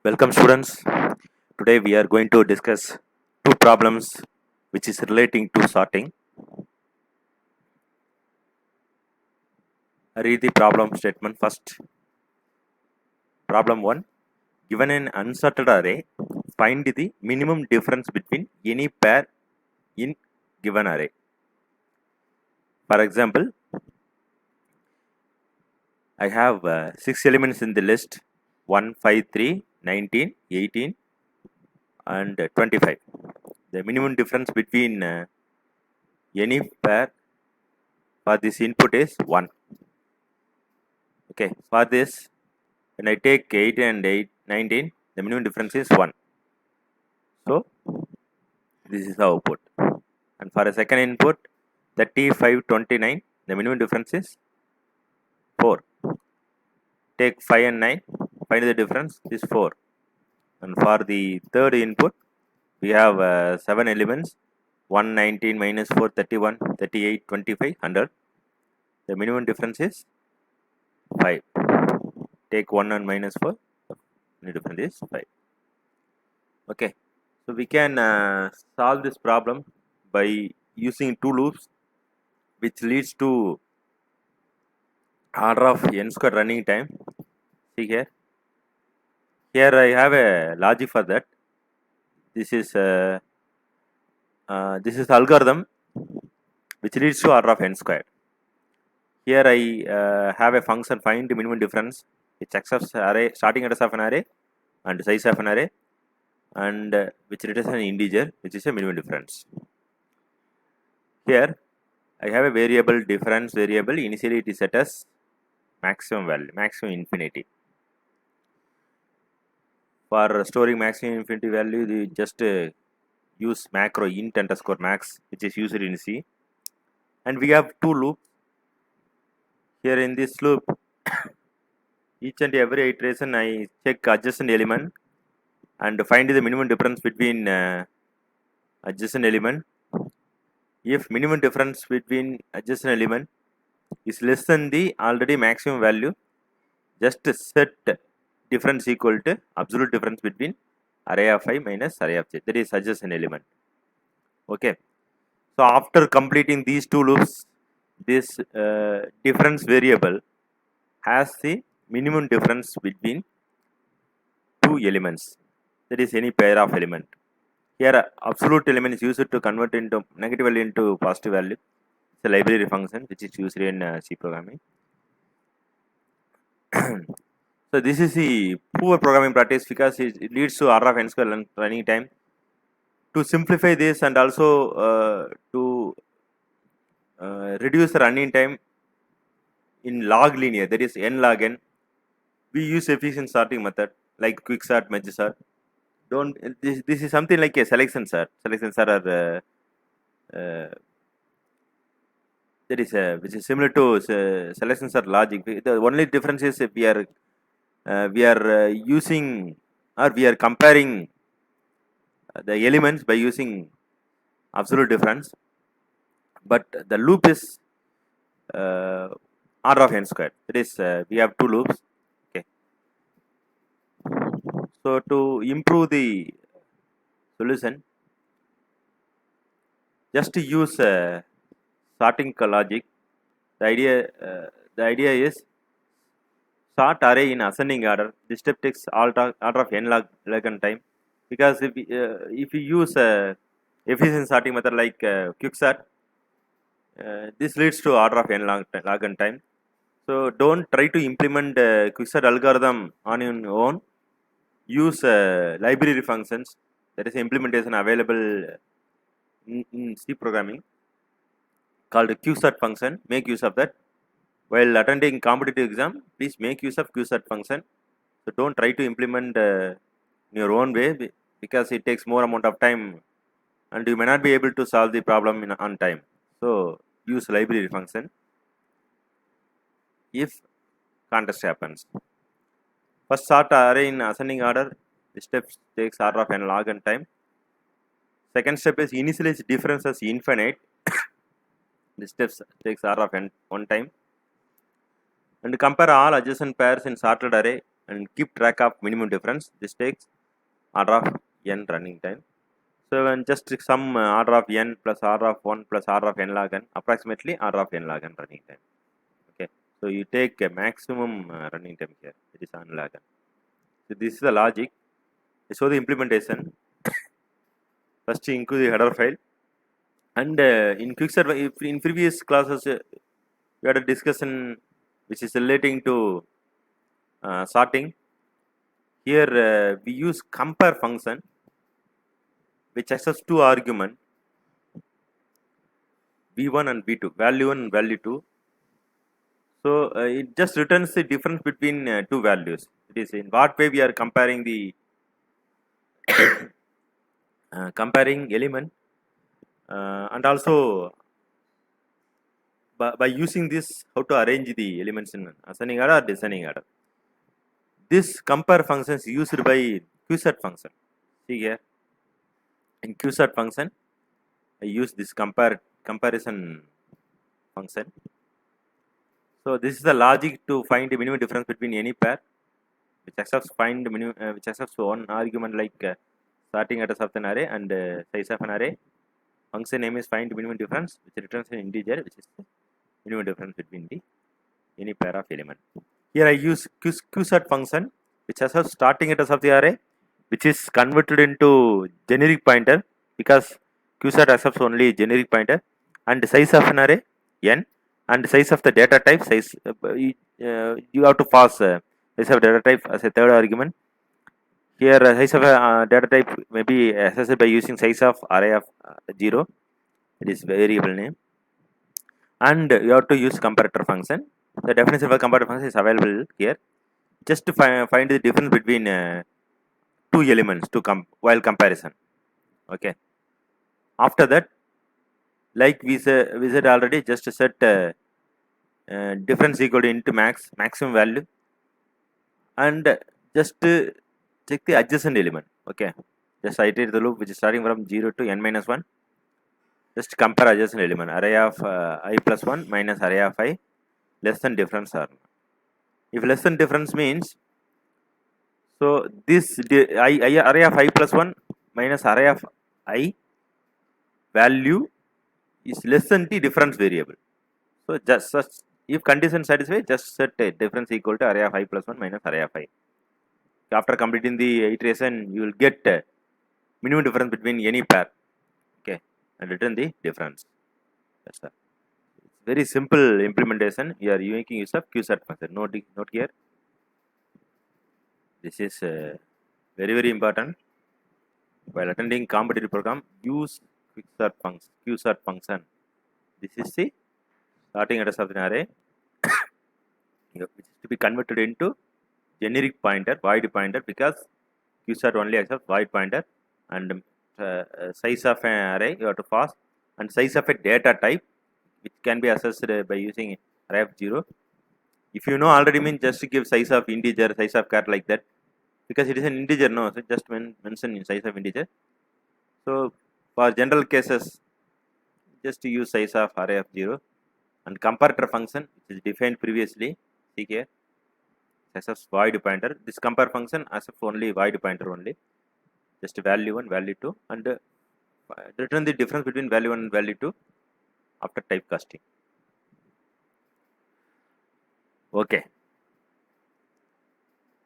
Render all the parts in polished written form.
Welcome students. Today we are going to discuss two problems which is relating to sorting. Read the problem statement first. Problem 1. Given an unsorted array, find the minimum difference between any pair in given array. For example, I have 6 elements in the list 1, 5, 3, 19, 18 and 25. The minimum difference between any pair for this input is 1. Okay, for this, when I take 8 and 8, 19, the minimum difference is 1. So, this is the output. And for a second input, 35, 29, the minimum difference is 4. Take 5 and 9, find the difference is 4. And for the third input, we have 7 elements 1, 19, minus 4, 31, 38, 25, 100. The minimum difference is 5. Take 1 and minus 4, the difference is 5. Okay, so we can solve this problem by using two loops, which leads to order of n square running time. See here. Here I have a logic for that. This is algorithm which leads to order of n squared. Here I have a function find the minimum difference which accepts array starting address of an array and size of an array, and which returns an integer which is a minimum difference. Here I have a variable difference variable. Initially it is set as maximum value, maximum infinity. For storing maximum infinity value, you just use macro int underscore max, which is used in C. And we have two loops. Here in this loop, each and every iteration I check adjacent element and find the minimum difference between adjacent element. If minimum difference between adjacent element is less than the already maximum value, just set difference equal to absolute difference between array of I minus array of j, that is adjacent element. Okay, so after completing these two loops, this difference variable has the minimum difference between two elements, that is any pair of element. Here absolute element is used to convert into negative value into positive value. It's a library function which is used in C programming. So this is the poor programming practice because it leads to order of n square running time. To simplify this and also to reduce the running time in log linear, that is n log n, we use efficient sorting method like quick sort, merge sort. This is something like a selection sort. Selection sort are that is which is similar to selection sort logic. The only difference is if we are using or we are comparing the elements by using absolute difference, but the loop is order of n squared. That is we have two loops. Okay, so to improve the solution, just to use sorting logic. The idea is sort array in ascending order. This step takes order of n log n time, because if you use efficient sorting method like quick sort, this leads to order of n log n time. So don't try to implement quick sort algorithm on your own. Use library functions. There is implementation available in C programming called qsort function. Make use of that. While attending competitive exam, please make use of qsort function. So don't try to implement in your own way, because it takes more amount of time and you may not be able to solve the problem on time. So use library function if contest happens. First sort array in ascending order. This step takes order of n log n time. Second step is initialize difference as infinite. This step takes order of n one time. And compare all adjacent pairs in sorted array and keep track of minimum difference. This takes order of n running time. So when just sum order of n plus order of 1 plus order of n log n, approximately order of n log n running time. Okay, so you take a maximum running time here, it is n log n. So this is the logic. So the implementation. First you include the header file, and in QuickStart, in previous classes we had a discussion which is relating to sorting. Here we use compare function which accepts two arguments, v1 and v2, value 1 and value 2. So it just returns the difference between two values. It is in what way we are comparing the comparing element, and also by using this, how to arrange the elements in ascending order or descending order. This compare function is used by QSAT function. See here, in QSAT function, I use this comparison function. So this is the logic to find the minimum difference between any pair, which accepts which accepts one argument like starting address of an array and size of an array. Function name is find minimum difference, which returns an integer, which is the minimum difference between any pair of element. Here I use QSAT function, which accepts starting address of the array, which is converted into generic pointer because QSAT accepts only generic pointer, and the size of an array n, and the size of the data type size. You have to pass size of data type as a third argument. Here size of data type may be accessed by using size of array of 0. It is variable name, and you have to use comparator function. The definition of a comparator function is available here. Just to find the difference between two elements while comparison. Okay. After that, like we said already, just set difference equal to into maximum value, and just check the adjacent element. Okay, just iterate the loop which is starting from 0 to n minus 1. Just compare adjacent element, array of I plus 1 minus array of I less than difference or not. If less than difference means, so this array of I plus 1 minus array of I value is less than the difference variable. So just such, if condition satisfied, just set a difference equal to array of I plus 1 minus array of I. After completing the iteration, you will get minimum difference between any pair. Okay, and return the difference. That's all. It's very simple implementation. You are making use of QSAT function. Note here. This is very important. While attending competitive program, use QSAT function. This is the starting address of an array, which is to be converted into generic pointer, void pointer, because QSAT only accepts void pointer, and size of an array you have to pass, and size of a data type which can be assessed by using array of 0. If you know already, mean just give size of integer, size of char like that, because it is an integer, no, so just mention in size of integer. So for general cases, just use size of array of 0, and comparator function which is defined previously. See here, accepts void pointer. This compare function accepts only void pointer only. Just value 1, value 2, and return the difference between value 1 and value 2 after typecasting. Okay.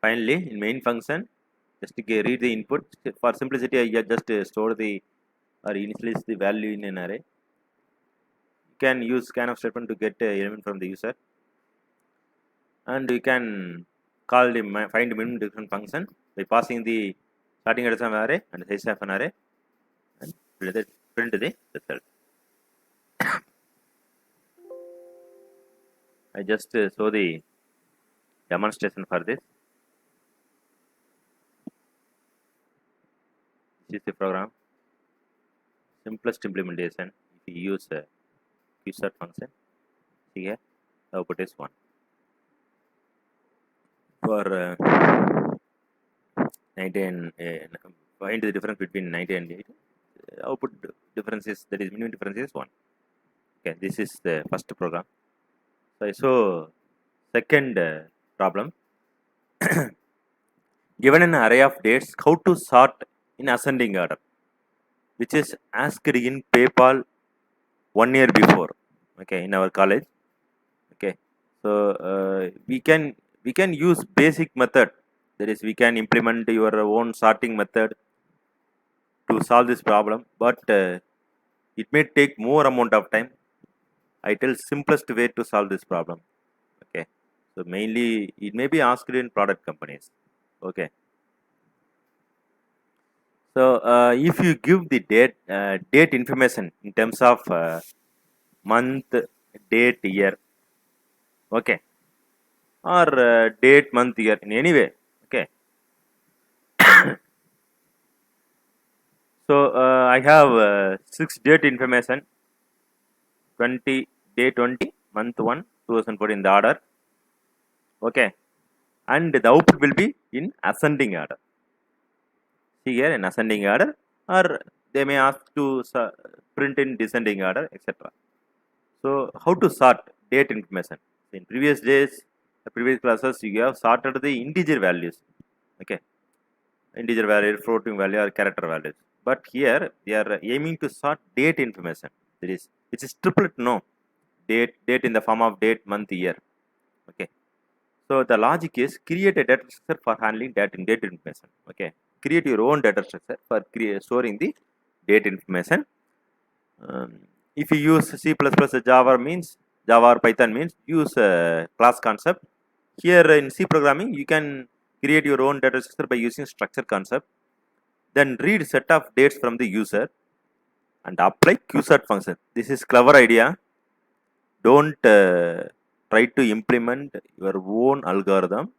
Finally, in main function, just read the input. For simplicity, I just store or initialize the value in an array. You can use scanf statement to get element from the user, and you can call the find minimum difference function by passing the starting address of an array and size of an array, and print the result. I just show the demonstration for this. This is the program. Simplest implementation if you use QSAT function. See here, the output is 1. For 90 and find the difference between 90 and 80, output difference is, that is minimum difference is 1. Okay, this is the first program. So I show second problem. Given an array of dates, how to sort in ascending order, which is asked in PayPal 1 year before, okay, in our college. Okay, so we can use basic method, that is we can implement your own sorting method to solve this problem, but it may take more amount of time. I tell simplest way to solve this problem. Okay, so mainly it may be asked in product companies. Okay, so if you give the date information in terms of month, date, year, okay, or date, month, year in any way, okay. So I have 6 date information, 20, day 20, month 1, 2014 in the order, okay, and the output will be in ascending order. See here in ascending order, or they may ask to print in descending order, etc. So how to sort date information? In previous days, the previous classes, you have sorted the integer values, okay, integer value, floating value, or character values. But here they are aiming to sort date information. That is, which is triplet no, date in the form of date, month, year. Okay. So the logic is create a data structure for handling date information. Okay. Create your own data structure for storing the date information. If you use C++, Java means Java or Python means use class concept. Here in C programming, you can create your own data structure by using structure concept. Then read set of dates from the user and apply qsort function. This is clever idea. Don't try to implement your own algorithm.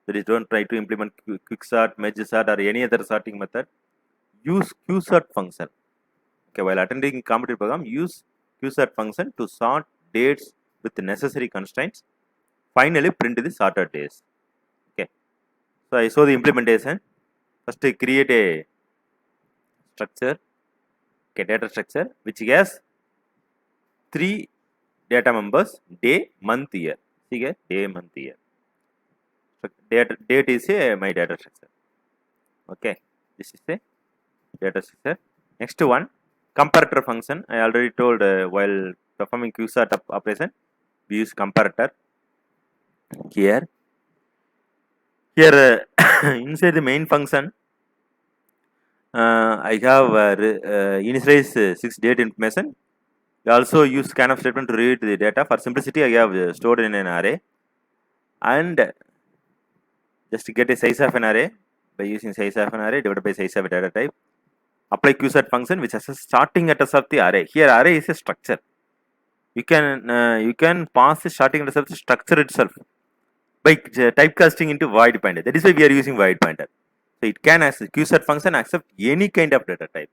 That is, don't try to implement quicksort, mergesort, or any other sorting method. Use qsort function. Okay, while attending competitive program, use qsort function to sort dates with the necessary constraints. Finally, print the sorted days. Okay, so I show the implementation. First, create a structure, okay, data structure, which has 3 data members: day, month, year. See here, day, month, year. So date is my data structure. Okay, this is a data structure. Next one, comparator function. I already told while performing qsort operation, we use comparator. Here inside the main function, I have initialize 6 date information. We also use scanf statement to read the data. For simplicity, I have stored in an array, and just to get a size of an array by using size of an array divided by size of a data type. Apply qsort function, which has a starting address of the array. Here array is a structure. You can pass the starting address of the structure itself by typecasting into void pointer. That is why we are using void pointer. So it can as qsort function accept any kind of data type.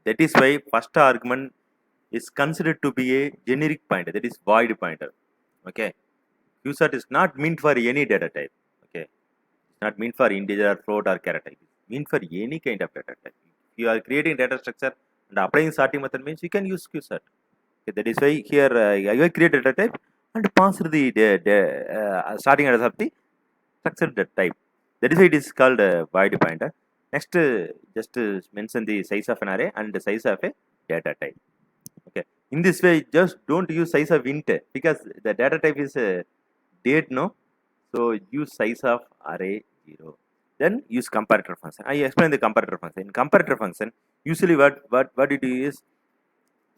That is why first argument is considered to be a generic pointer, that is void pointer. Okay, qsort is not meant for any data type. Okay, it's not meant for integer, float, or character. It's meant for any kind of data type. If you are creating data structure and applying sorting method means you can use qsort. Okay, that is why here I will create data type and pass the starting address of the structured type. That is why it is called void pointer. Next, just mention the size of an array and the size of a data type. Okay, in this way, just don't use size of int because the data type is date, no. So use size of array 0. Then use comparator function. I explain the comparator function. In comparator function, usually what it is,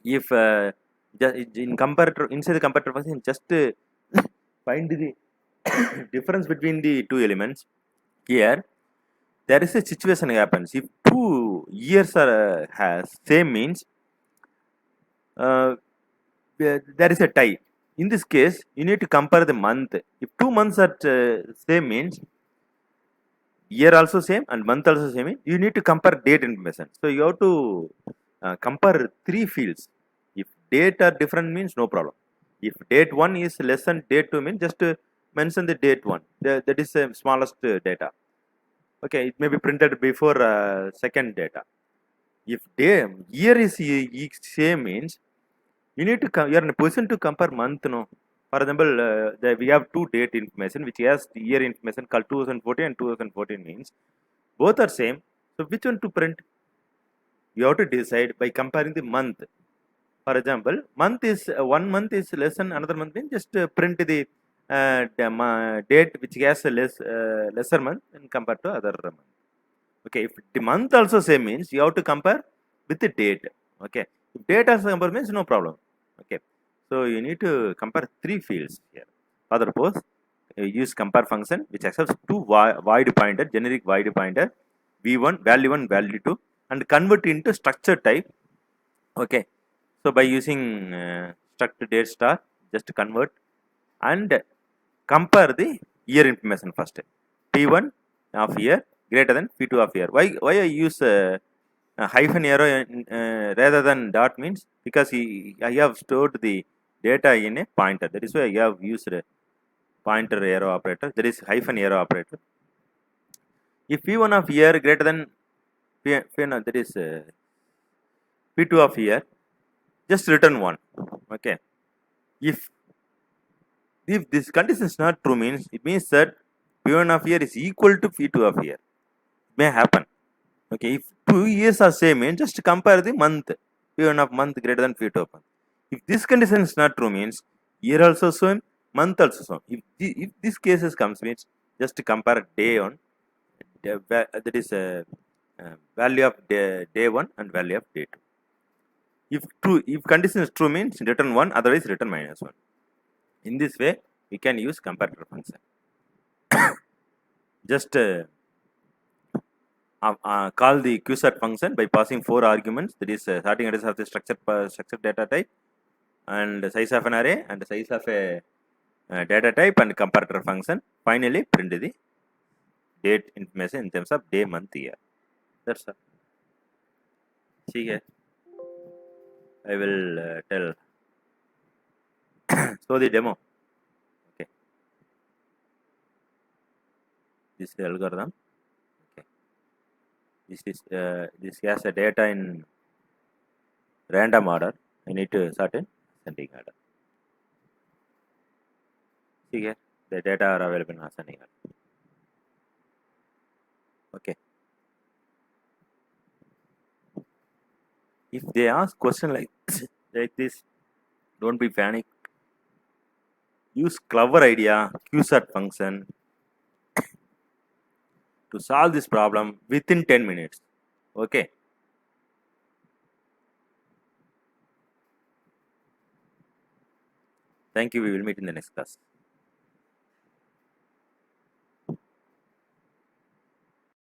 if in comparator, inside the comparator function, just find the difference between the two elements. Here there is a situation happens. If 2 years are has same means there is a tie. In this case, you need to compare the month. If 2 months are same means year also same and month also same, you need to compare date information. So you have to compare 3 fields. If date are different means no problem. If date 1 is less than date 2 means just mention the date 1. That is the smallest data. Okay, it may be printed before second data. If year is same means you need to you are in a position to compare month, no. For example, we have two date information which has year information called 2014 and 2014 means both are same. So which one to print? You have to decide by comparing the month. For example, month is 1 month is less than another month means just print the date which has a lesser month and compare to other month. Okay, if the month also same means you have to compare with the date. Okay, if date also compare means no problem. Okay, so you need to compare three fields here. For the purpose, use compare function which accepts two void pointer, generic void pointer, v1 value 1 value 2 and convert into structure type. Okay, so by using struct date star, just convert and compare the year information first. P1 of year greater than P2 of year. Why I use a hyphen arrow rather than dot means because I have stored the data in a pointer. That is why I have used a pointer arrow operator. That is hyphen arrow operator. If P1 of year greater than P1, that is P2 of year, just return 1. Okay. If this condition is not true means it means that P1 of year is equal to P2 of year. It may happen. Okay, if 2 years are same means just compare the month. P1 of month greater than P2 of month. If this condition is not true means year also same, month also same. If this cases comes means just compare day on that is value of day 1 and value of day 2. If condition is true means return 1, otherwise return -1. In this way we can use comparator function. Just call the qsort function by passing 4 arguments, that is starting address of the structure data type and size of an array and size of a data type and comparator function. Finally print the date information in terms of day, month, year. That's all. See here, I will tell show the demo. Okay, this is the algorithm. Okay, this has a data in random order. I need to sort in ascending order. See here, the data are available in ascending order. Okay, if they ask question like this, don't be panic. Use clever idea qsort function to solve this problem within 10 minutes. Okay. Thank you. We will meet in the next class.